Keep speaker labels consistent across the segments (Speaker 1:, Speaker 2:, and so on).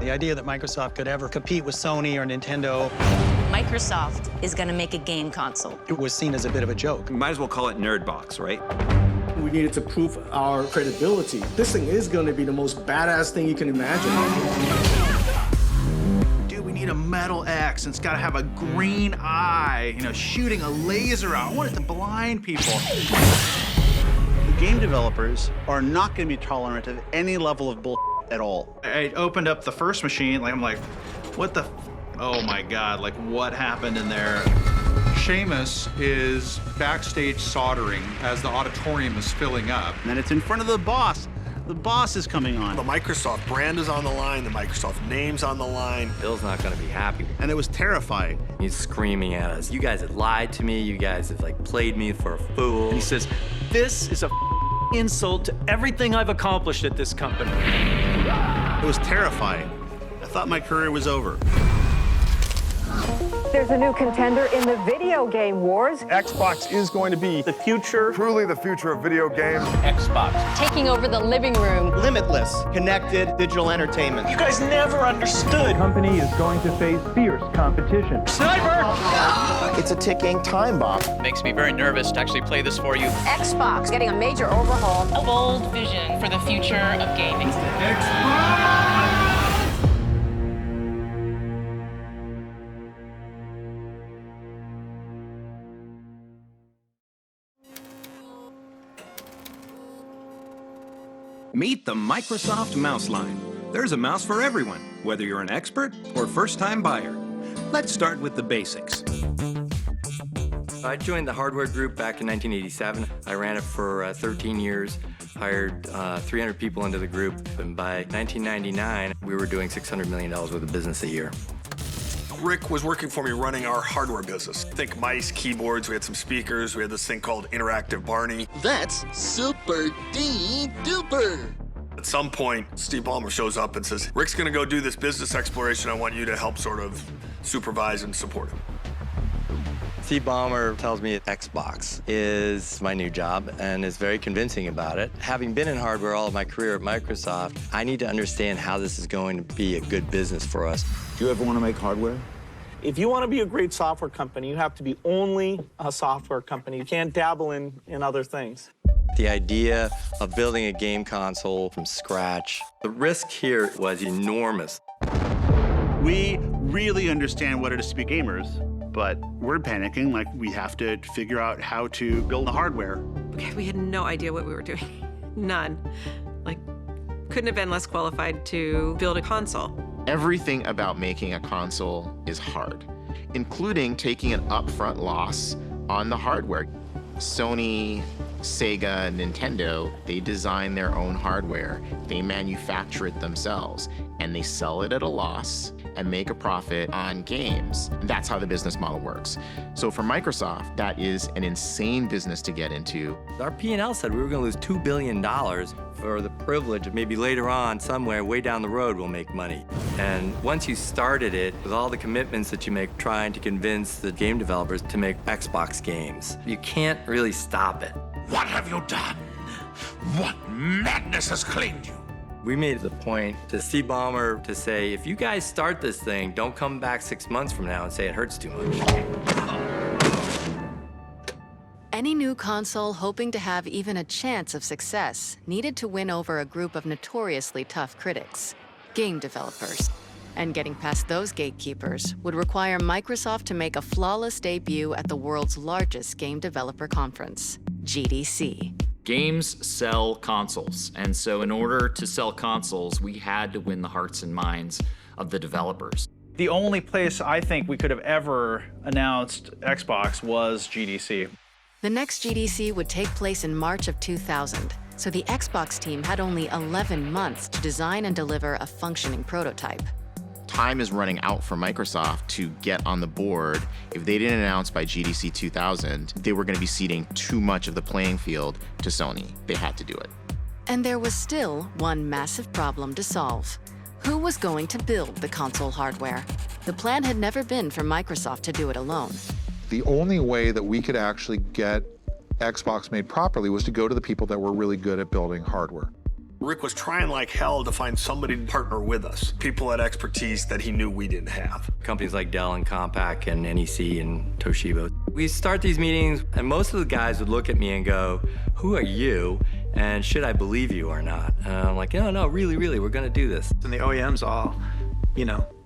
Speaker 1: The idea that Microsoft could ever compete with Sony or Nintendo,
Speaker 2: Microsoft is going to make a game console.
Speaker 1: it was seen as a bit of a joke.
Speaker 3: Might as well call it Nerd Box, right?
Speaker 4: We needed to prove our credibility. This thing is going to be the most badass thing you can imagine.
Speaker 5: Dude, we need a metal X, and it's got to have a green eye, you know, shooting a laser out. I want it to blind people.
Speaker 6: The game developers are not going to be tolerant of any level of bull at all.
Speaker 5: I opened up the first machine, I'm like, what the? Oh my God, like what happened in there?
Speaker 7: Seamus is backstage soldering as the auditorium is filling up.
Speaker 6: And then it's in front of the boss. The boss is coming on.
Speaker 8: The Microsoft brand is on the line, the Microsoft name's on the line.
Speaker 9: Bill's not gonna be happy.
Speaker 6: And it was terrifying.
Speaker 9: He's screaming at us. You guys have lied to me. You guys have like played me for a fool.
Speaker 10: And he says, this is a insult to everything I've accomplished at this company.
Speaker 6: It was terrifying. I thought my career was over.
Speaker 11: There's a new contender in the video game wars.
Speaker 12: Xbox is going to be the future.
Speaker 13: Truly the future of video games.
Speaker 14: Xbox.
Speaker 15: Taking over the living room.
Speaker 16: Limitless, connected digital entertainment.
Speaker 10: You guys never understood.
Speaker 17: The company is going to face fierce competition.
Speaker 10: Sniper!
Speaker 16: It's a ticking time bomb.
Speaker 14: Makes me very nervous to actually play this for you.
Speaker 15: Xbox getting a major overhaul.
Speaker 18: A bold vision for the future of gaming.
Speaker 3: Meet the Microsoft Mouse line. There's a mouse for everyone, whether you're an expert or first-time buyer. Let's start with the basics.
Speaker 9: I joined the hardware group back in 1987. I ran it for 13 years, hired 300 people into the group, and by 1999, we were doing $600 million worth of business a year.
Speaker 8: Rick was working for me running our hardware business. Think mice, keyboards, we had some speakers, we had this thing called Interactive Barney.
Speaker 19: That's super duper.
Speaker 8: At some point, Steve Ballmer shows up and says, Rick's gonna go do this business exploration. I want you to help sort of supervise and support him.
Speaker 9: Steve Ballmer tells me Xbox is my new job and is very convincing about it. Having been in hardware all of my career at Microsoft, I need to understand how this is going to be a good business for us.
Speaker 20: Do you ever want to make hardware?
Speaker 12: If you want to be a great software company, you have to be only a software company. You can't dabble in other things.
Speaker 9: The idea of building a game console from scratch, the risk here was enormous.
Speaker 6: We really understand what it is to be gamers, but we're panicking, like we have to figure out how to build the hardware.
Speaker 18: We had no idea what we were doing. None. Like, couldn't have been less qualified to build a console.
Speaker 21: Everything about making a console is hard, including taking an upfront loss on the hardware. Sony, Sega, Nintendo, they design their own hardware. They manufacture it themselves, and they sell it at a loss and make a profit on games. And that's how the business model works. So for Microsoft, that is an insane business to get into.
Speaker 9: Our P&L said we were going to lose $2 billion for the privilege of maybe later on, somewhere way down the road, we'll make money. And once you started it, with all the commitments that you make trying to convince the game developers to make Xbox games, you can't really stop it.
Speaker 19: What have you done? What madness has claimed you?
Speaker 9: We made it the point to Steve Ballmer to say, if you guys start this thing, don't come back 6 months from now and say it hurts too much.
Speaker 15: Any new console hoping to have even a chance of success needed to win over a group of notoriously tough critics, game developers. And getting past those gatekeepers would require Microsoft to make a flawless debut at the world's largest game developer conference, GDC.
Speaker 22: Games sell consoles, and so in order to sell consoles, we had to win the hearts and minds of the developers.
Speaker 5: The only place I think we could have ever announced Xbox was GDC.
Speaker 15: The next GDC would take place in March of 2000, so the Xbox team had only 11 months to design and deliver a functioning prototype.
Speaker 21: Time is running out for Microsoft to get on the board. If they didn't announce by GDC 2000, they were going to be ceding too much of the playing field to Sony. They had to do it.
Speaker 15: And there was still one massive problem to solve. Who was going to build the console hardware? The plan had never been for Microsoft to do it alone.
Speaker 23: The only way that we could actually get Xbox made properly was to go to the people that were really good at building hardware.
Speaker 8: Rick was trying like hell to find somebody to partner with us, people had expertise that he knew we didn't have.
Speaker 9: Companies like Dell and Compaq and NEC and Toshiba. We start these meetings, and most of the guys would look at me and go, "Who are you? And should I believe you or not?" And I'm like, no, really, we're gonna do this.
Speaker 17: And the OEMs all,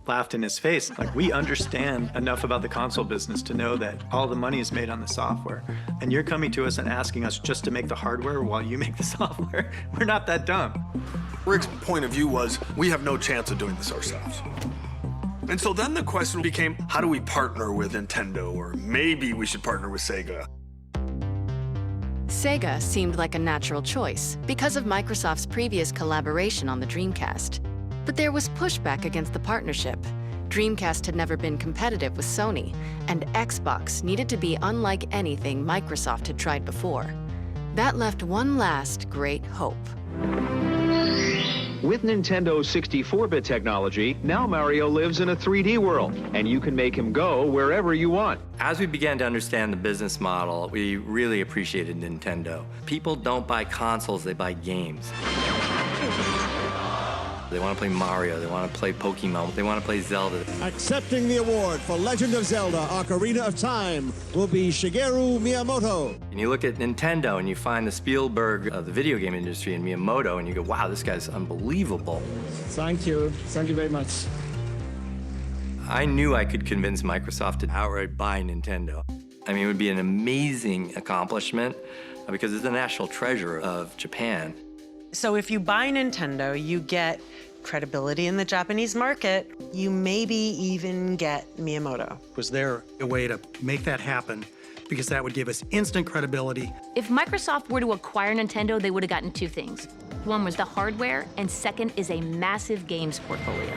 Speaker 17: laughed in his face. Like, we understand enough about the console business to know that all the money is made on the software. And you're coming to us and asking us just to make the hardware while you make the software. We're not that dumb.
Speaker 8: Rick's point of view was, we have no chance of doing this ourselves. And so then the question became, how do we partner with Nintendo? Or maybe we should partner with Sega.
Speaker 15: Sega seemed like a natural choice because of Microsoft's previous collaboration on the Dreamcast. But there was pushback against the partnership. Dreamcast had never been competitive with Sony, and Xbox needed to be unlike anything Microsoft had tried before. That left one last great hope.
Speaker 1: With Nintendo's 64-bit technology, now Mario lives in a 3D world, and you can make him go wherever you want.
Speaker 9: As we began to understand the business model, we really appreciated Nintendo. People don't buy consoles, they buy games. They want to play Mario, they want to play Pokemon, they want to play Zelda.
Speaker 2: Accepting the award for Legend of Zelda: Ocarina of Time will be Shigeru Miyamoto.
Speaker 9: And you look at Nintendo and you find the Spielberg of the video game industry in Miyamoto, and you go, wow, this guy's unbelievable.
Speaker 4: Thank you very much.
Speaker 9: I knew I could convince Microsoft to outright buy Nintendo. I mean, it would be an amazing accomplishment because it's the national treasure of Japan.
Speaker 20: So if you buy Nintendo, you get credibility in the Japanese market. You maybe even get Miyamoto.
Speaker 24: Was there a way to make that happen? Because that would give us instant credibility.
Speaker 25: If Microsoft were to acquire Nintendo, they would have gotten two things. One was the hardware, and second is a massive games portfolio.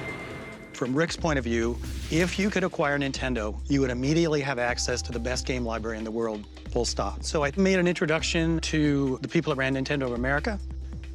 Speaker 24: From Rick's point of view, if you could acquire Nintendo, you would immediately have access to the best game library in the world, full stop. So I made an introduction to the people that ran Nintendo of America,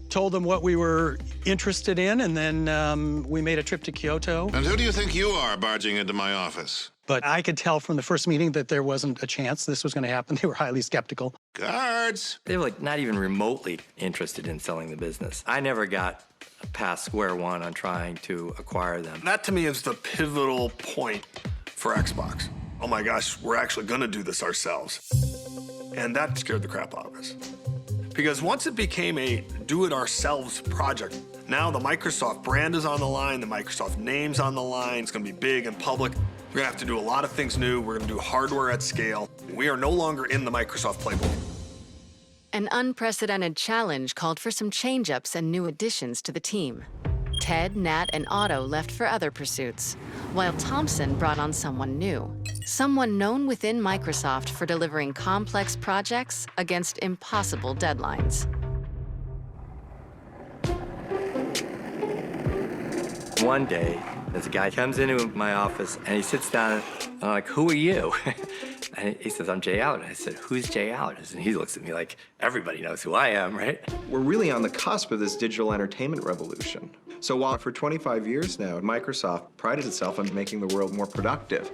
Speaker 24: told them what we were interested in, and then we made a trip to Kyoto.
Speaker 26: And who do you think you are barging into my office?
Speaker 24: But I could tell from the first meeting that there wasn't a chance this was going to happen. They were highly skeptical.
Speaker 26: Guards!
Speaker 9: They were like not even remotely interested in selling the business. I never got past square one on trying to acquire them.
Speaker 8: That to me is the pivotal point for Xbox. Oh my gosh, we're actually gonna do this ourselves. And that scared the crap out of us. Because once it became a do-it-ourselves project, now the Microsoft brand is on the line, the Microsoft name's on the line, it's gonna be big and public. We're gonna have to do a lot of things new, we're gonna do hardware at scale. We are no longer in the Microsoft playbook.
Speaker 15: An unprecedented challenge called for some change-ups and new additions to the team. Ted, Nat, and Otto left for other pursuits, while Thompson brought on someone new. Someone known within Microsoft for delivering complex projects against impossible deadlines.
Speaker 9: One day, this guy comes into my office and he sits down and I'm like, who are you? And he says, I'm Jay Allard. I said, who's Jay Allard? And he looks at me like, everybody knows who I am, right?
Speaker 27: We're really on the cusp of this digital entertainment revolution. So while for 25 years now, Microsoft prided itself on making the world more productive.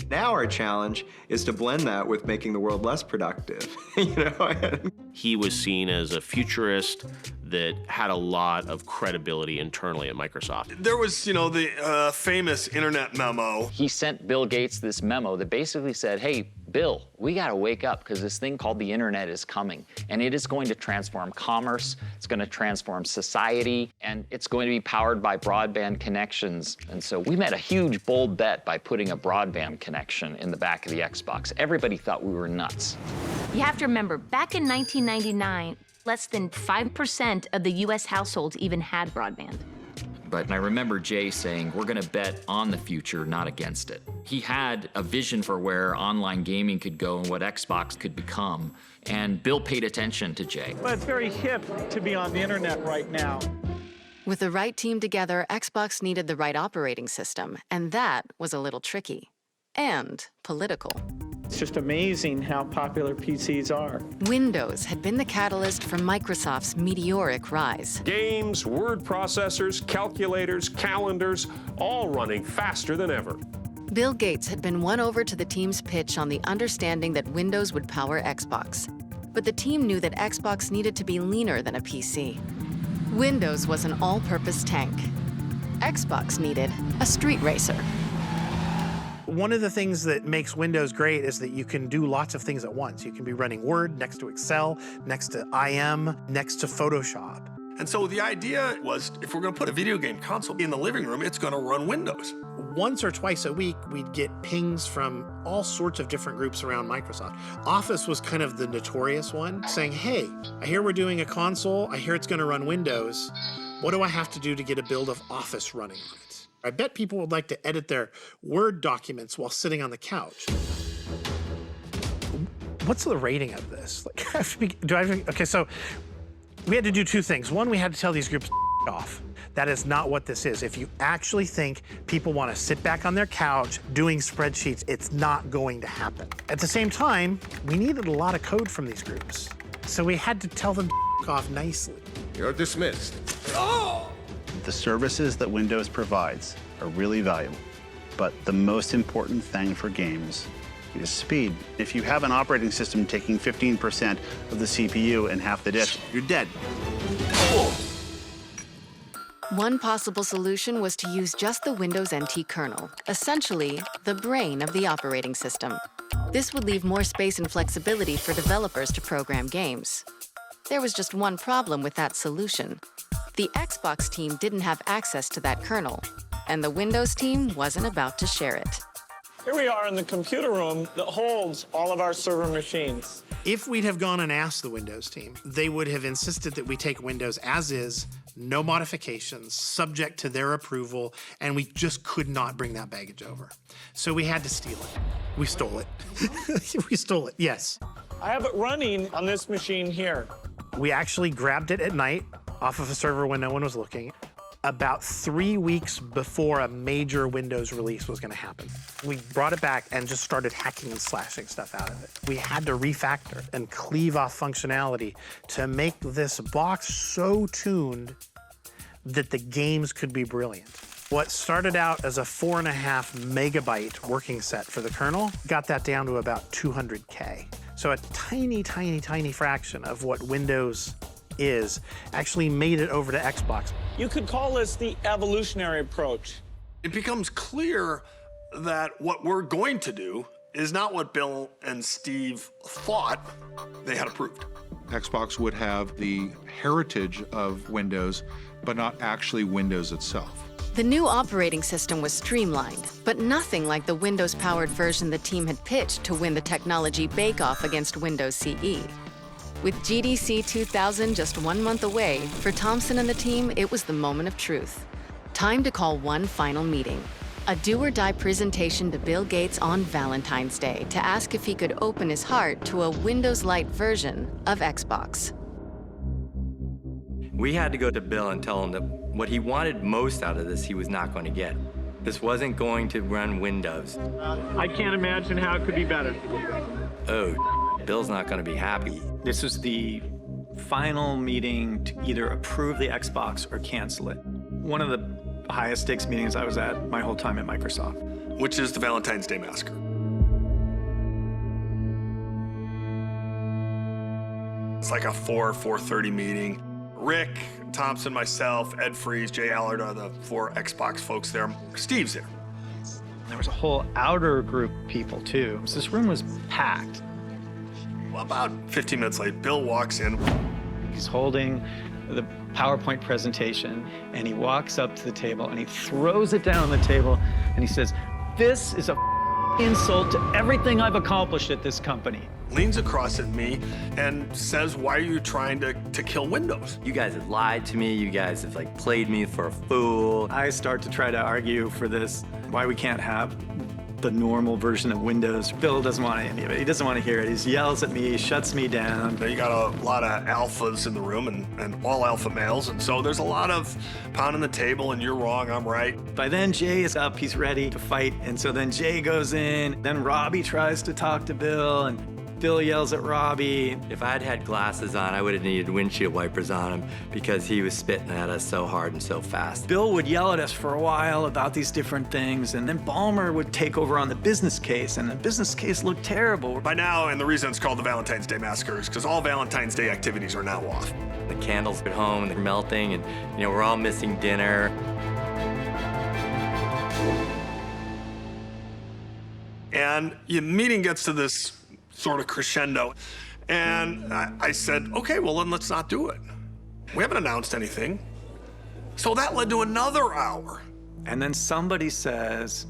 Speaker 27: Now our challenge is to blend that with making the world less productive, you know?
Speaker 28: He was seen as a futurist that had a lot of credibility internally at Microsoft.
Speaker 8: There was, the famous internet memo.
Speaker 22: He sent Bill Gates this memo that basically said, hey, Bill, we gotta wake up because this thing called the internet is coming, and it is going to transform commerce, it's gonna transform society, and it's going to be powered by broadband connections. And so we made a huge, bold bet by putting a broadband connection in the back of the Xbox. Everybody thought we were nuts.
Speaker 25: You have to remember, back in 1999, less than 5% of the US households even had broadband.
Speaker 22: But I remember Jay saying, we're gonna bet on the future, not against it. He had a vision for where online gaming could go and what Xbox could become. And Bill paid attention to Jay.
Speaker 12: Well, it's very hip to be on the internet right now.
Speaker 15: With the right team together, Xbox needed the right operating system, and that was a little tricky. And political.
Speaker 12: It's just amazing how popular PCs are.
Speaker 15: Windows had been the catalyst for Microsoft's meteoric rise.
Speaker 29: Games, word processors, calculators, calendars, all running faster than ever.
Speaker 15: Bill Gates had been won over to the team's pitch on the understanding that Windows would power Xbox. But the team knew that Xbox needed to be leaner than a PC. Windows was an all-purpose tank. Xbox needed a street racer.
Speaker 3: One of the things that makes Windows great is that you can do lots of things at once. You can be running Word next to Excel, next to IM, next to Photoshop.
Speaker 8: And so the idea was, if we're going to put a video game console in the living room, it's going to run Windows.
Speaker 3: Once or twice a week, we'd get pings from all sorts of different groups around Microsoft. Office was kind of the notorious one, saying, hey, I hear we're doing a console. I hear it's going to run Windows. What do I have to do to get a build of Office running on it? I bet people would like to edit their Word documents while sitting on the couch. What's the rating of this? Like, okay, so we had to do two things. One, we had to tell these groups off. That is not what this is. If you actually think people want to sit back on their couch doing spreadsheets, it's not going to happen. At the same time, we needed a lot of code from these groups. So we had to tell them off nicely.
Speaker 26: You're dismissed.
Speaker 6: The services that Windows provides are really valuable, but the most important thing for games is speed. If you have an operating system taking 15% of the CPU and half the disk, you're dead.
Speaker 15: One possible solution was to use just the Windows NT kernel, essentially the brain of the operating system. This would leave more space and flexibility for developers to program games. There was just one problem with that solution. The Xbox team didn't have access to that kernel, and the Windows team wasn't about to share it.
Speaker 12: Here we are in the computer room that holds all of our server machines.
Speaker 3: If we'd have gone and asked the Windows team, they would have insisted that we take Windows as is, no modifications, subject to their approval, and we just could not bring that baggage over. So we had to steal it. We stole it. We stole it, yes.
Speaker 12: I have it running on this machine here.
Speaker 3: We actually grabbed it at night off of a server when no one was looking, about 3 weeks before a major Windows release was going to happen. We brought it back and just started hacking and slashing stuff out of it. We had to refactor and cleave off functionality to make this box so tuned that the games could be brilliant. What started out as a 4.5 megabyte working set for the kernel got that down to about 200K. So a tiny, tiny, tiny fraction of what Windows is actually made it over to Xbox.
Speaker 12: You could call this the evolutionary approach.
Speaker 8: It becomes clear that what we're going to do is not what Bill and Steve thought they had approved.
Speaker 23: Xbox would have the heritage of Windows, but not actually Windows itself.
Speaker 15: The new operating system was streamlined, but nothing like the Windows-powered version the team had pitched to win the technology bake-off against Windows CE. With GDC 2000 just 1 month away, for Thompson and the team, it was the moment of truth. Time to call one final meeting. A do-or-die presentation to Bill Gates on Valentine's Day to ask if he could open his heart to a Windows Lite version of Xbox.
Speaker 9: We had to go to Bill and tell him that what he wanted most out of this, he was not going to get. This wasn't going to run Windows.
Speaker 12: I can't imagine how it could be better.
Speaker 9: Oh, Bill's not going to be happy.
Speaker 17: This was the final meeting to either approve the Xbox or cancel it. One of the highest stakes meetings I was at my whole time at Microsoft.
Speaker 8: Which is the Valentine's Day Massacre. It's like a 4:30 meeting. Rick, Thompson, myself, Ed Freeze, Jay Allard are the 4 Xbox folks there. Steve's there.
Speaker 17: There was a whole outer group of people too. So this room was packed.
Speaker 8: Well, about 15 minutes late, Bill walks in.
Speaker 17: He's holding the PowerPoint presentation, and he walks up to the table, and he throws it down on the table, and he says, "This is a insult to everything I've accomplished at this company."
Speaker 8: Leans across at me and says, "Why are you trying to kill Windows?
Speaker 9: You guys have lied to me. You guys have like played me for a fool."
Speaker 17: I start to try to argue for this, why we can't have the normal version of Windows. Bill doesn't want any of it. He doesn't want to hear it. He yells at me, shuts me down.
Speaker 8: You got a lot of alphas in the room and all alpha males, and so there's a lot of pounding the table and you're wrong, I'm right.
Speaker 17: By then Jay is up, he's ready to fight, and so then Jay goes in, then Robbie tries to talk to Bill, and Bill yells at Robbie.
Speaker 9: If I had had glasses on, I would have needed windshield wipers on him because he was spitting at us so hard and so fast.
Speaker 17: Bill would yell at us for a while about these different things, and then Ballmer would take over on the business case, and the business case looked terrible.
Speaker 8: By now, and the reason it's called the Valentine's Day Massacre is because all Valentine's Day activities are now off.
Speaker 9: The candles at home, they're melting, and we're all missing dinner.
Speaker 8: And the meeting gets to this sort of crescendo. And I said, okay, well, then let's not do it. We haven't announced anything. So that led to another hour.
Speaker 17: And then somebody says,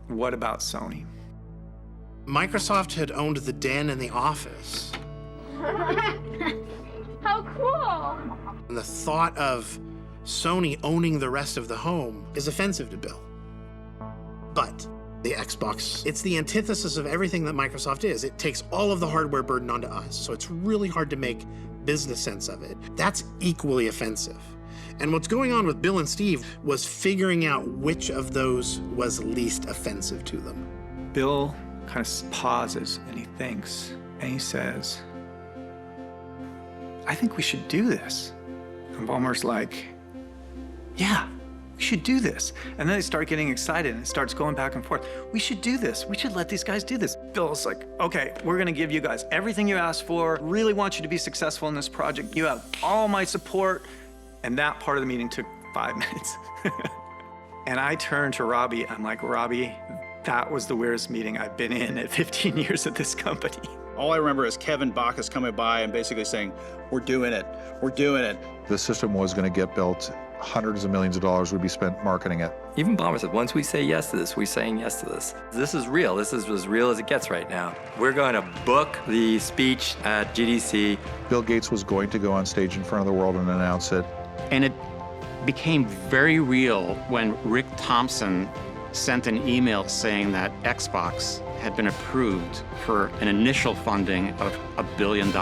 Speaker 17: what about Sony?
Speaker 3: Microsoft had owned the den and the office.
Speaker 5: How cool!
Speaker 3: And the thought of Sony owning the rest of the home is offensive to Bill. But the Xbox, it's the antithesis of everything that Microsoft is. It takes all of the hardware burden onto us, so it's really hard to make business sense of it. That's equally offensive. And what's going on with Bill and Steve was figuring out which of those was least offensive to them.
Speaker 17: Bill kind of pauses and he thinks, and he says, I think we should do this. And Ballmer's like, yeah, we should do this. And then they start getting excited and it starts going back and forth. We should do this. We should let these guys do this. Bill's like, okay, we're gonna give you guys everything you asked for. Really want you to be successful in this project. You have all my support. And that part of the meeting took 5 minutes. And I turned to Robbie. I'm like, Robbie, that was the weirdest meeting I've been in at 15 years at this company.
Speaker 7: All I remember is Kevin Bacchus coming by and basically saying, we're doing it, we're doing it.
Speaker 23: The system was going to get built. Hundreds of millions of dollars would be spent marketing it.
Speaker 9: Even Ballmer said, once we say yes to this, we're saying yes to this. This is real. This is as real as it gets right now. We're going to book the speech at GDC.
Speaker 23: Bill Gates was going to go on stage in front of the world and announce it.
Speaker 10: And it became very real when Rick Thompson sent an email saying that Xbox had been approved for an initial funding of $1 billion.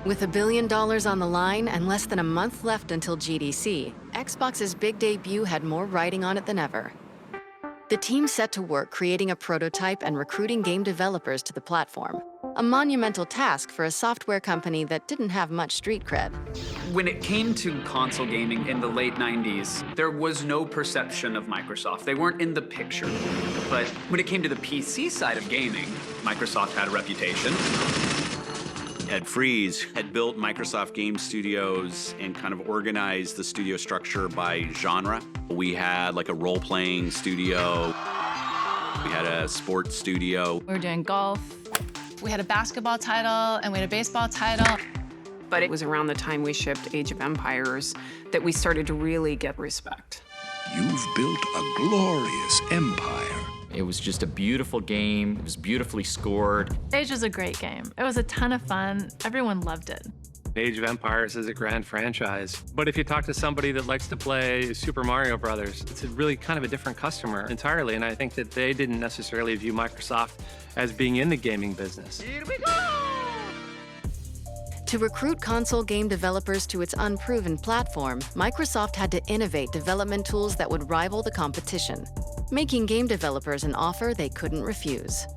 Speaker 15: With $1 billion on the line and less than a month left until GDC, Xbox's big debut had more riding on it than ever. The team set to work creating a prototype and recruiting game developers to the platform, a monumental task for a software company that didn't have much street cred.
Speaker 11: When it came to console gaming in the late 90s, there was no perception of Microsoft. They weren't in the picture. But when it came to the PC side of gaming, Microsoft had a reputation.
Speaker 13: Ed Freeze had built Microsoft Game Studios and kind of organized the studio structure by genre. We had like a role-playing studio. We had a sports studio.
Speaker 14: We were doing golf. We had a basketball title and we had a baseball title.
Speaker 16: But it was around the time we shipped Age of Empires that we started to really get respect.
Speaker 18: You've built a glorious empire.
Speaker 22: It was just a beautiful game. It was beautifully scored.
Speaker 25: Age was a great game. It was a ton of fun. Everyone loved it.
Speaker 19: Age of Empires is a grand franchise. But if you talk to somebody that likes to play Super Mario Brothers, it's a really kind of a different customer entirely. And I think that they didn't necessarily view Microsoft as being in the gaming business.
Speaker 25: Here we go!
Speaker 15: To recruit console game developers to its unproven platform, Microsoft had to innovate development tools that would rival the competition, making game developers an offer they couldn't refuse.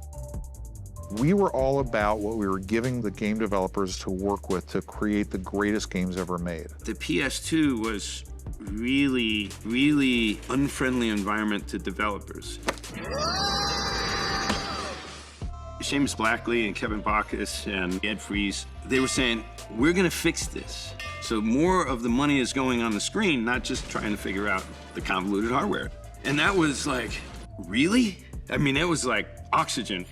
Speaker 23: We were all about what we were giving the game developers to work with to create the greatest games ever made.
Speaker 26: The PS2 was really, really unfriendly environment to developers. Seamus Blackley and Kevin Bacchus and Ed Freeze, they were saying, we're gonna fix this. So more of the money is going on the screen, not just trying to figure out the convoluted hardware. And that was like, really? I mean, it was like oxygen.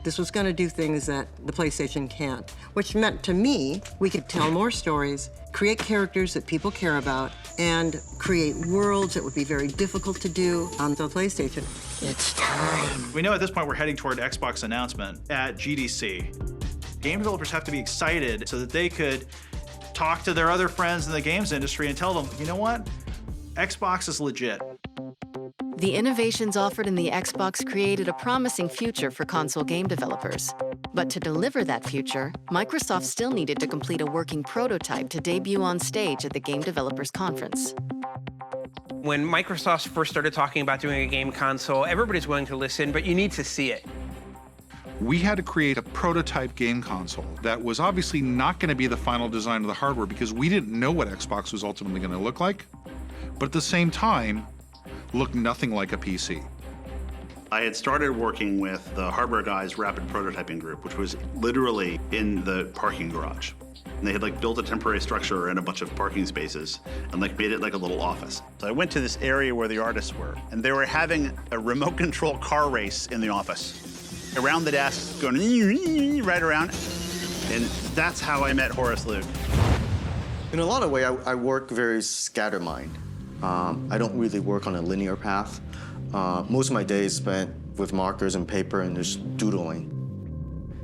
Speaker 30: This was going to do things that the PlayStation can't, which meant to me we could tell more stories, create characters that people care about, and create worlds that would be very difficult to do on the PlayStation. It's time.
Speaker 7: We know at this point we're heading toward Xbox announcement at GDC. Game developers have to be excited so that they could talk to their other friends in the games industry and tell them, you know what? Xbox is legit.
Speaker 15: The innovations offered in the Xbox created a promising future for console game developers. But to deliver that future, Microsoft still needed to complete a working prototype to debut on stage at the Game Developers Conference.
Speaker 1: When Microsoft first started talking about doing a game console, everybody's willing to listen, but you need to see it.
Speaker 23: We had to create a prototype game console that was obviously not going to be the final design of the hardware because we didn't know what Xbox was ultimately going to look like, but at the same time, looked nothing like a PC.
Speaker 6: I had started working with the hardware guys' rapid prototyping group, which was literally in the parking garage. And they had like built a temporary structure and a bunch of parking spaces and like made it like a little office. So I went to this area where the artists were, and they were having a remote control car race in the office. Around the desks, going right around. And that's how I met Horace Luke.
Speaker 2: In a lot of ways, I work very scattermind. I don't really work on a linear path. Most of my days spent with markers and paper and just doodling.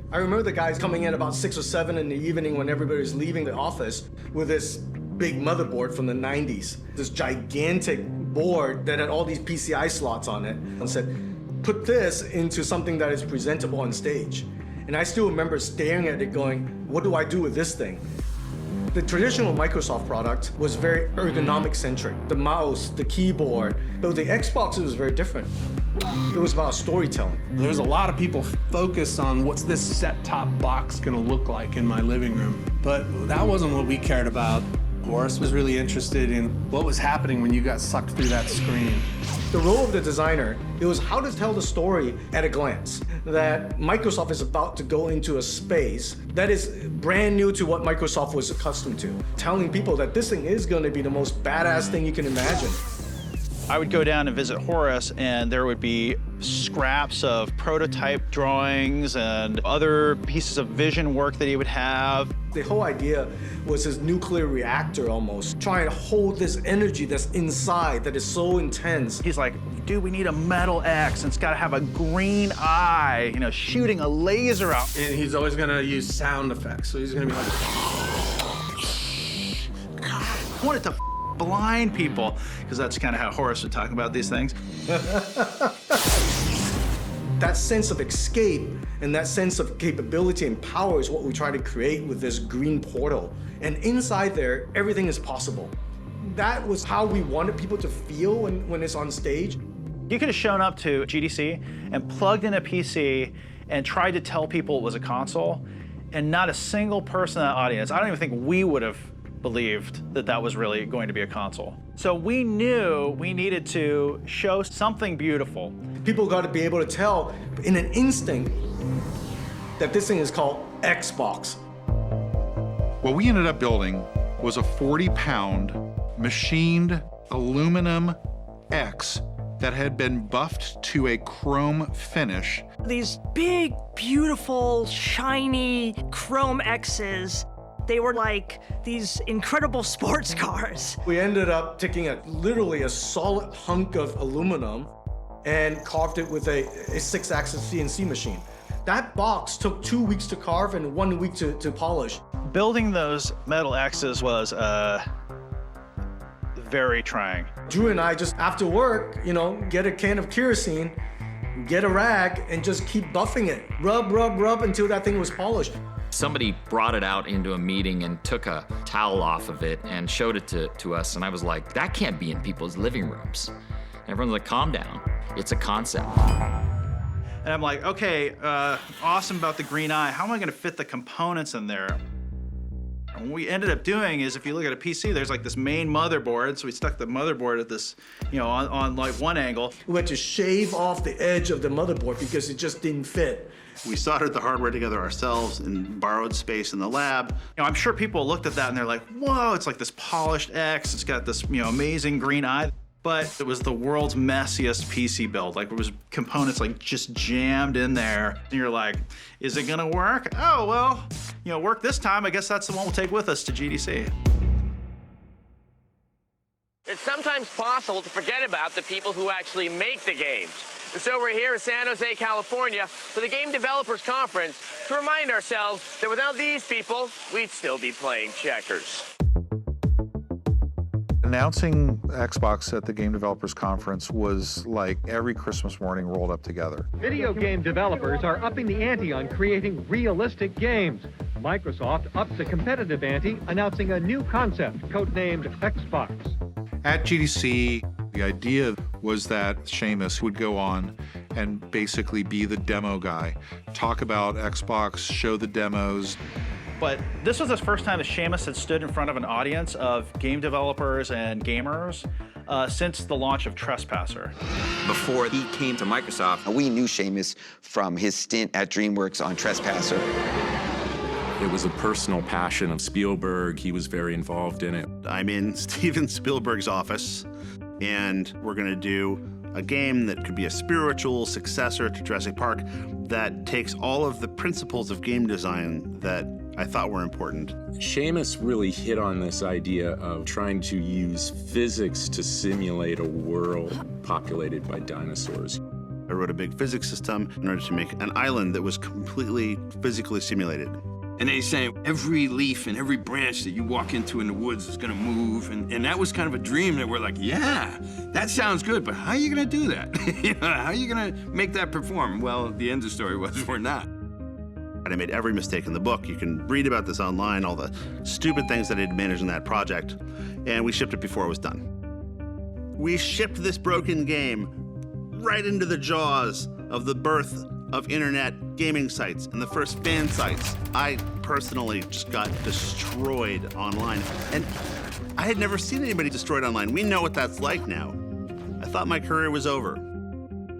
Speaker 4: I remember the guys coming in about 6 or 7 in the evening when everybody's leaving the office with this big motherboard from the 90s. This gigantic board that had all these PCI slots on it, and said, put this into something that is presentable on stage. And I still remember staring at it going, what do I do with this thing? The traditional Microsoft product was very ergonomic-centric. The mouse, the keyboard. But with the Xbox, it was very different. It was about storytelling.
Speaker 5: There's a lot of people focused on what's this set-top box gonna look like in my living room. But that wasn't what we cared about. Horace was really interested in what was happening when you got sucked through that screen.
Speaker 4: The role of the designer, it was how to tell the story at a glance. That Microsoft is about to go into a space that is brand new to what Microsoft was accustomed to. Telling people that this thing is going to be the most badass thing you can imagine.
Speaker 7: I would go down and visit Horace, and there would be scraps of prototype drawings and other pieces of vision work that he would have.
Speaker 4: The whole idea was this nuclear reactor almost, trying to hold this energy that's inside that is so intense.
Speaker 7: He's like, dude, we need a metal X, and it's got to have a green eye, you know, shooting a laser out.
Speaker 5: And he's always gonna use sound effects, so he's gonna be like...
Speaker 7: I wanted to blind people, because that's kind of how Horace would talk about these things.
Speaker 4: That sense of escape and that sense of capability and power is what we try to create with this green portal. And inside there, everything is possible. That was how we wanted people to feel when it's on stage.
Speaker 7: You could have shown up to GDC and plugged in a PC and tried to tell people it was a console, and not a single person in that audience, I don't even think we would have believed that that was really going to be a console. So we knew we needed to show something beautiful.
Speaker 4: People got to be able to tell in an instinct that this thing is called Xbox.
Speaker 23: What we ended up building was a 40-pound machined aluminum X that had been buffed to a chrome finish.
Speaker 20: These big, beautiful, shiny chrome X's. They were like these incredible sports cars.
Speaker 4: We ended up taking literally a solid hunk of aluminum and carved it with a 6-axis CNC machine. That box took 2 weeks to carve and 1 week to polish.
Speaker 7: Building those metal X's was very trying.
Speaker 4: Drew and I just, after work, you know, get a can of kerosene, get a rag, and just keep buffing it. Rub, rub, rub until that thing was polished.
Speaker 21: Somebody brought it out into a meeting and took a towel off of it and showed it to us, and I was like, that can't be in people's living rooms. And everyone's like, calm down, it's a concept.
Speaker 7: And I'm like, okay, awesome about the green eye. How am I gonna fit the components in there? And what we ended up doing is, if you look at a PC, there's like this main motherboard, so we stuck the motherboard at this, you know, on like one angle.
Speaker 4: We had to shave off the edge of the motherboard because it just didn't fit.
Speaker 6: We soldered the hardware together ourselves and borrowed space in the lab.
Speaker 7: You know, I'm sure people looked at that and they're like, whoa, it's like this polished X, it's got this, you know, amazing green eye. But it was the world's messiest PC build. Like, it was components like just jammed in there. And you're like, is it gonna work? Oh, well, you know, work this time. I guess that's the one we'll take with us to GDC.
Speaker 24: It's sometimes possible to forget about the people who actually make the games. And so we're here in San Jose, California for the Game Developers Conference to remind ourselves that without these people, we'd still be playing checkers.
Speaker 23: Announcing Xbox at the Game Developers Conference was like every Christmas morning rolled up together.
Speaker 30: Video game developers are upping the ante on creating realistic games. Microsoft upped the competitive ante, announcing a new concept codenamed Xbox.
Speaker 23: At GDC, The idea was that Seamus would go on and basically be the demo guy, talk about Xbox, show the demos.
Speaker 7: But this was the first time that Seamus had stood in front of an audience of game developers and gamers since the launch of Trespasser.
Speaker 3: Before he came to Microsoft, we knew Seamus from his stint at DreamWorks on Trespasser.
Speaker 8: It was a personal passion of Spielberg. He was very involved in it.
Speaker 6: I'm in Steven Spielberg's office, and we're going to do a game that could be a spiritual successor to Jurassic Park that takes all of the principles of game design that I thought were important.
Speaker 8: Seamus really hit on this idea of trying to use physics to simulate a world populated by dinosaurs.
Speaker 6: I wrote a big physics system in order to make an island that was completely physically simulated.
Speaker 26: And they say every leaf and every branch that you walk into in the woods is gonna move. And that was kind of a dream that we're like, yeah, that sounds good, but how are you gonna do that? How are you gonna make that perform? Well, the end of the story was we're not.
Speaker 6: And I made every mistake in the book. You can read about this online, all the stupid things that I'd managed in that project. And we shipped it before it was done. We shipped this broken game right into the jaws of the birth of internet gaming sites and the first fan sites. I personally just got destroyed online. And I had never seen anybody destroyed online. We know what that's like now. I thought my career was over.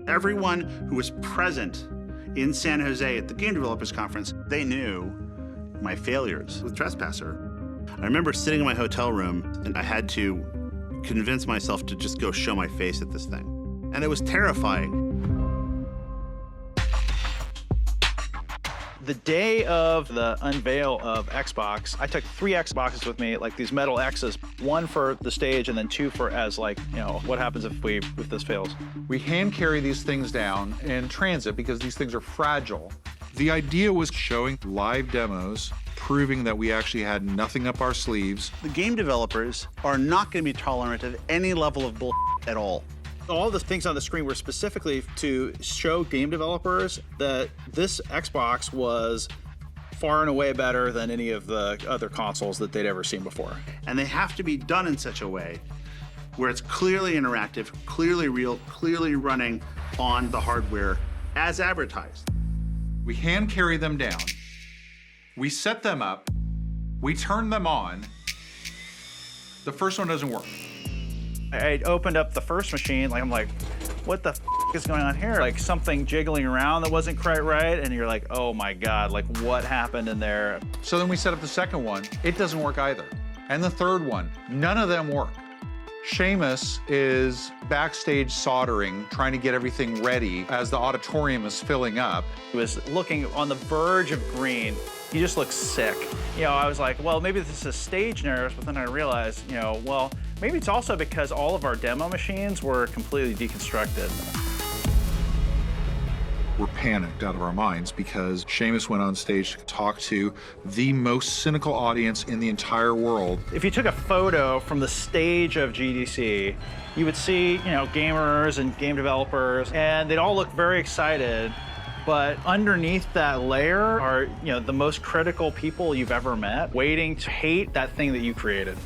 Speaker 6: Everyone who was present in San Jose at the Game Developers Conference, they knew my failures with Trespasser. I remember sitting in my hotel room and I had to convince myself to just go show my face at this thing. And it was terrifying.
Speaker 7: The day of the unveil of Xbox, I took 3 Xboxes with me, like these metal X's, 1 for the stage and then 2 for as like, you know, what happens if this fails.
Speaker 23: We hand carry these things down in transit because these things are fragile. The idea was showing live demos, proving that we actually had nothing up our sleeves.
Speaker 6: The game developers are not going to be tolerant of any level of bull at all.
Speaker 7: All the things on the screen were specifically to show game developers that this Xbox was far and away better than any of the other consoles that they'd ever seen before.
Speaker 6: And they have to be done in such a way where it's clearly interactive, clearly real, clearly running on the hardware as advertised.
Speaker 23: We hand carry them down, we set them up, we turn them on. The first one doesn't work.
Speaker 7: I opened up the first machine, I'm like, what the is going on here? Like something jiggling around that wasn't quite right, and you're like, oh my God, like what happened in there?
Speaker 23: So then we set up the second one, it doesn't work either. And the third one, none of them work. Seamus is backstage soldering, trying to get everything ready as the auditorium is filling up.
Speaker 7: He was looking on the verge of green. He just looked sick. You know, I was like, well, maybe this is stage nerves, but then I realized, you know, well, maybe it's also because all of our demo machines were completely deconstructed.
Speaker 23: We're panicked out of our minds because Seamus went on stage to talk to the most cynical audience in the entire world.
Speaker 7: If you took a photo from the stage of GDC, you would see, you know, gamers and game developers, and they'd all look very excited. But underneath that layer are, you know, the most critical people you've ever met, waiting to hate that thing that you created.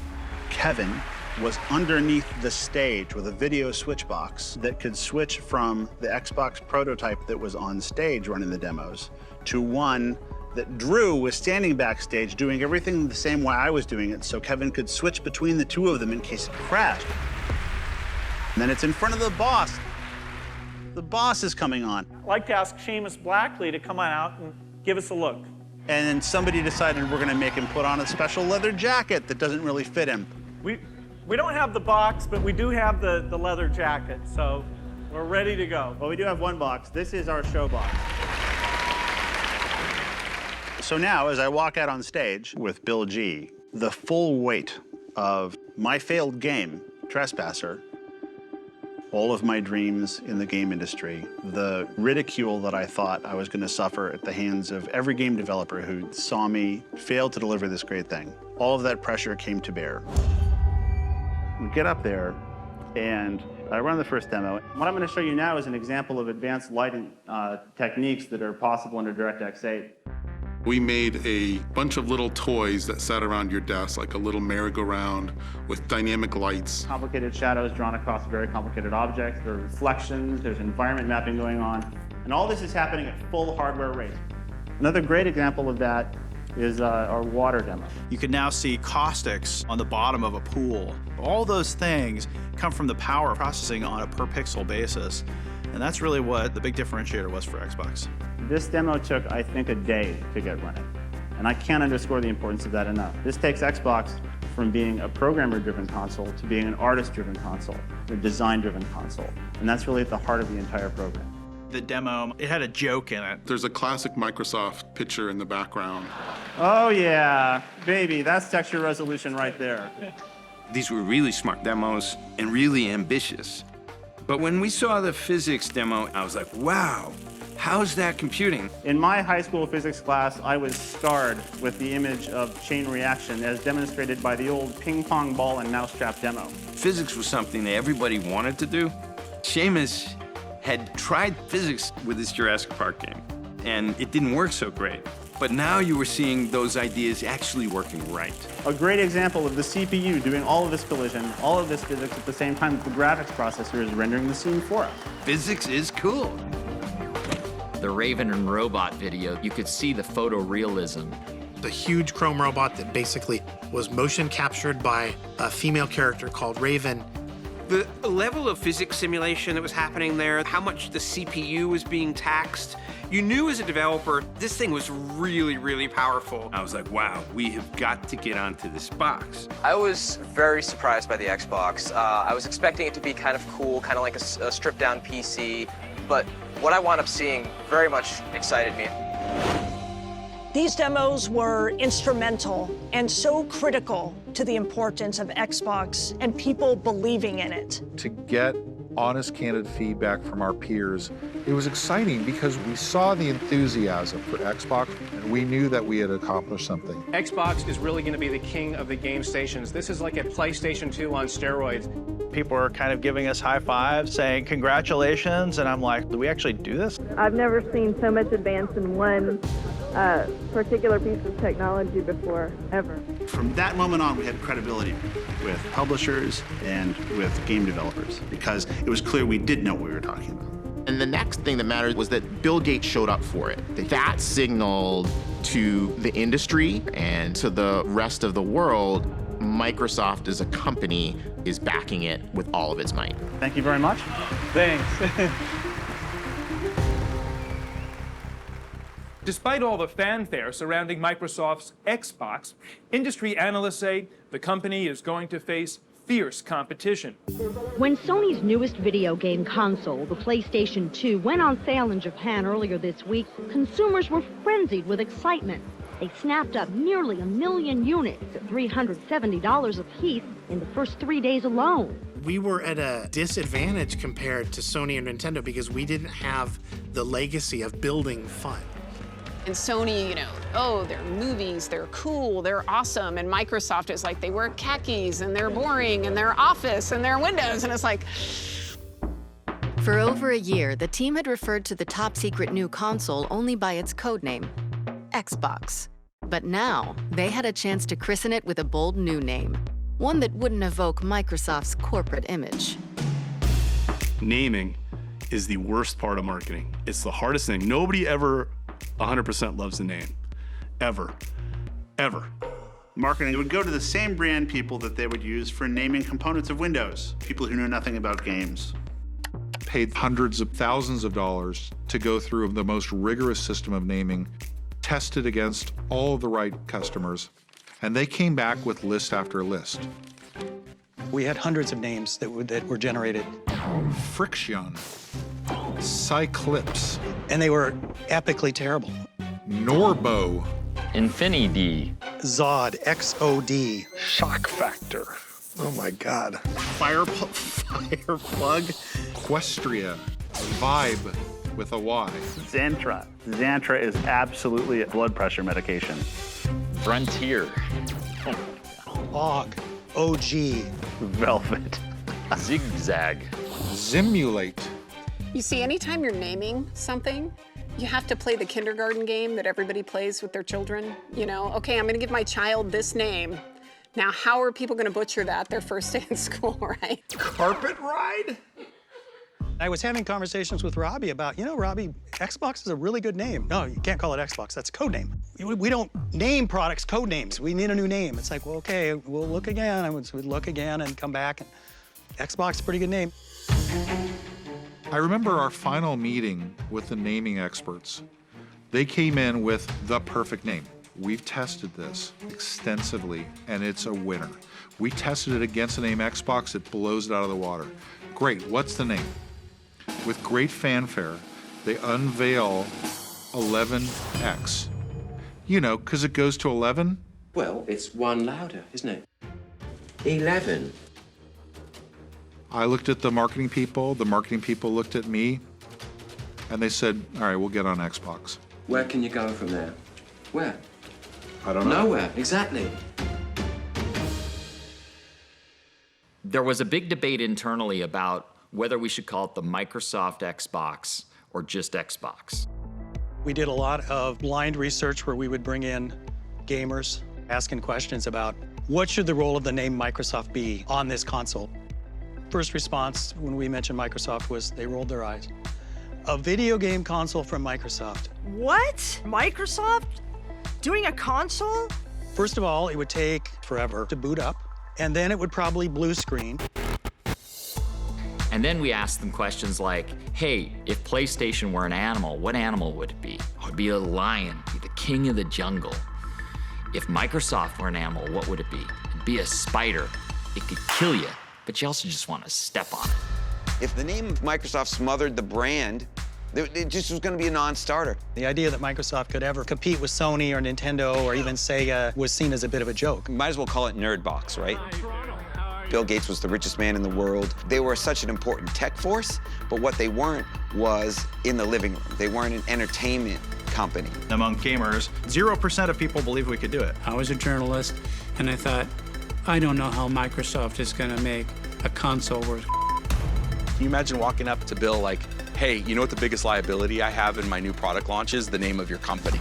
Speaker 6: Kevin was underneath the stage with a video switch box that could switch from the Xbox prototype that was on stage running the demos to one that Drew was standing backstage doing everything the same way I was doing it, so Kevin could switch between the two of them in case it crashed. And then it's in front of the boss. The boss is coming on.
Speaker 9: I'd like to ask Seamus Blackley to come on out and give us a look.
Speaker 6: And then somebody decided we're gonna make him put on a special leather jacket that doesn't really fit him.
Speaker 9: We don't have the box, but we do have the leather jacket, so we're ready to go.
Speaker 6: Well, we do have one box. This is our show box. So now, as I walk out on stage with Bill G, the full weight of my failed game, Trespasser, all of my dreams in the game industry, the ridicule that I thought I was going to suffer at the hands of every game developer who saw me fail to deliver this great thing, all of that pressure came to bear. We get up there, and I run the first demo.
Speaker 10: What I'm going to show you now is an example of advanced lighting techniques that are possible under DirectX 8.
Speaker 23: We made a bunch of little toys that sat around your desk, like a little merry-go-round with dynamic lights.
Speaker 10: Complicated shadows drawn across very complicated objects. There are reflections, there's environment mapping going on. And all this is happening at full hardware rate. Another great example of that is our water demo.
Speaker 7: You can now see caustics on the bottom of a pool. All those things come from the power processing on a per pixel basis. And that's really what the big differentiator was for Xbox.
Speaker 10: This demo took, I think, a day to get running. And I can't underscore the importance of that enough. This takes Xbox from being a programmer-driven console to being an artist-driven console, a design-driven console. And that's really at the heart of the entire program.
Speaker 7: The demo, it had a joke in it.
Speaker 23: There's a classic Microsoft picture in the background.
Speaker 10: Oh yeah, baby, that's texture resolution right there.
Speaker 26: These were really smart demos and really ambitious. But when we saw the physics demo, I was like, wow, how's that computing?
Speaker 10: In my high school physics class, I was scarred with the image of chain reaction as demonstrated by the old ping pong ball and mousetrap demo.
Speaker 26: Physics was something that everybody wanted to do. Seamus had tried physics with his Jurassic Park game, and it didn't work so great. But now you were seeing those ideas actually working right.
Speaker 10: A great example of the CPU doing all of this collision, all of this physics at the same time that the graphics processor is rendering the scene for us.
Speaker 26: Physics is cool.
Speaker 22: The Raven and Robot video, you could see the photorealism.
Speaker 11: The huge chrome robot that basically was motion captured by a female character called Raven.
Speaker 1: The level of physics simulation that was happening there, how much the CPU was being taxed, you knew as a developer, this thing was really, really powerful.
Speaker 26: I was like, wow, we have got to get onto this box.
Speaker 12: I was very surprised by the Xbox. I was expecting it to be kind of cool, kind of like a stripped-down PC, but what I wound up seeing very much excited me.
Speaker 20: These demos were instrumental and so critical to the importance of Xbox and people believing in it.
Speaker 23: To get honest, candid feedback from our peers, it was exciting because we saw the enthusiasm for Xbox and we knew that we had accomplished something.
Speaker 13: Xbox is really going to be the king of the game stations. This is like a PlayStation 2 on steroids.
Speaker 7: People are kind of giving us high fives, saying congratulations, and I'm like, do we actually do this?
Speaker 14: I've never seen so much advance in one particular piece of technology before, ever.
Speaker 6: From that moment on, we had credibility with publishers and with game developers because it was clear we did know what we were talking about.
Speaker 16: And the next thing that mattered was that Bill Gates showed up for it. That signaled to the industry and to the rest of the world, Microsoft as a company is backing it with all of its might.
Speaker 10: Thank you very much.
Speaker 13: Thanks.
Speaker 17: Despite all the fanfare surrounding Microsoft's Xbox, industry analysts say the company is going to face fierce competition.
Speaker 27: When Sony's newest video game console, the PlayStation 2, went on sale in Japan earlier this week, consumers were frenzied with excitement. They snapped up nearly 1 million units at $370 a piece in the first 3 days alone.
Speaker 11: We were at a disadvantage compared to Sony and Nintendo because we didn't have the legacy of building fun.
Speaker 28: And Sony, you know, oh, they're movies, they're cool, they're awesome. And Microsoft is like, they wear khakis and they're boring and they're Office and they're Windows. And it's like...
Speaker 15: For over a year, the team had referred to the top-secret new console only by its codename, Xbox. But now, they had a chance to christen it with a bold new name, one that wouldn't evoke Microsoft's corporate image.
Speaker 29: Naming is the worst part of marketing. It's the hardest thing. Nobody ever 100% loves the name, ever, ever.
Speaker 6: Marketing would go to the same brand people that they would use for naming components of Windows, people who know nothing about games.
Speaker 23: Paid hundreds of thousands of dollars to go through the most rigorous system of naming, tested against all of the right customers, and they came back with list after list.
Speaker 31: We had hundreds of names that were generated.
Speaker 23: Friction, Cyclips.
Speaker 31: And they were epically terrible.
Speaker 23: Norbo.
Speaker 22: Infinity.
Speaker 31: Zod, XOD. Shock Factor. Oh my God.
Speaker 6: Fireplug.
Speaker 23: Equestria. Vibe with a Y.
Speaker 10: Xantra. Xantra is absolutely a blood pressure medication.
Speaker 22: Frontier.
Speaker 31: Og. OG.
Speaker 10: Velvet.
Speaker 22: Zigzag.
Speaker 23: Zimulate.
Speaker 28: You see, anytime you're naming something, You have to play the kindergarten game that everybody plays with their children. You know, okay, I'm gonna give my child this name. Now, how are people gonna butcher that their first day in school, right?
Speaker 23: Carpet ride?
Speaker 2: I was having conversations with Robbie about, you know, Robbie, Xbox is a really good name. No, you can't call it Xbox, that's a code name. We don't name products code names. We need a new name. It's like, well, okay, we'll look again. And we'd look again and come back. And Xbox is a pretty good name.
Speaker 23: I remember our final meeting with the naming experts. They came in with the perfect name. We've tested this extensively, and it's a winner. We tested it against the name Xbox, it blows it out of the water. Great, what's the name? With great fanfare, they unveil 11X. You know, because it goes to 11.
Speaker 3: Well, it's one louder, isn't it? 11.
Speaker 23: I looked at the marketing people looked at me, and they said, all right, we'll get on Xbox.
Speaker 3: Where can you go from there? Where?
Speaker 23: I don't know.
Speaker 3: Nowhere, exactly.
Speaker 22: There was a big debate internally about whether we should call it the Microsoft Xbox or just Xbox.
Speaker 2: We did a lot of blind research where we would bring in gamers asking questions about what should the role of the name Microsoft be on this console. First response when we mentioned Microsoft was they rolled their eyes. A video game console from Microsoft.
Speaker 20: What? Microsoft? Doing a console?
Speaker 2: First of all, it would take forever to boot up, and then it would probably blue screen.
Speaker 22: And then we asked them questions like, hey, if PlayStation were an animal, what animal would it be? It would be a lion, be the king of the jungle. If Microsoft were an animal, what would it be? It'd be a spider. It could kill you, but you also just want to step on it.
Speaker 4: If the name of Microsoft smothered the brand, it just was going to be a non-starter.
Speaker 2: The idea that Microsoft could ever compete with Sony or Nintendo or even Sega was seen as a bit of a joke.
Speaker 4: Might as well call it Nerd Box, right? Bill Gates was the richest man in the world. They were such an important tech force, but what they weren't was in the living room. They weren't an entertainment company.
Speaker 7: Among gamers, 0% of people believe we could do it.
Speaker 5: I was a journalist, and I thought, I don't know how Microsoft is going to make a console worth.
Speaker 8: Can you imagine walking up to Bill like, hey, you know what the biggest liability I have in my new product launch is? The name of your company.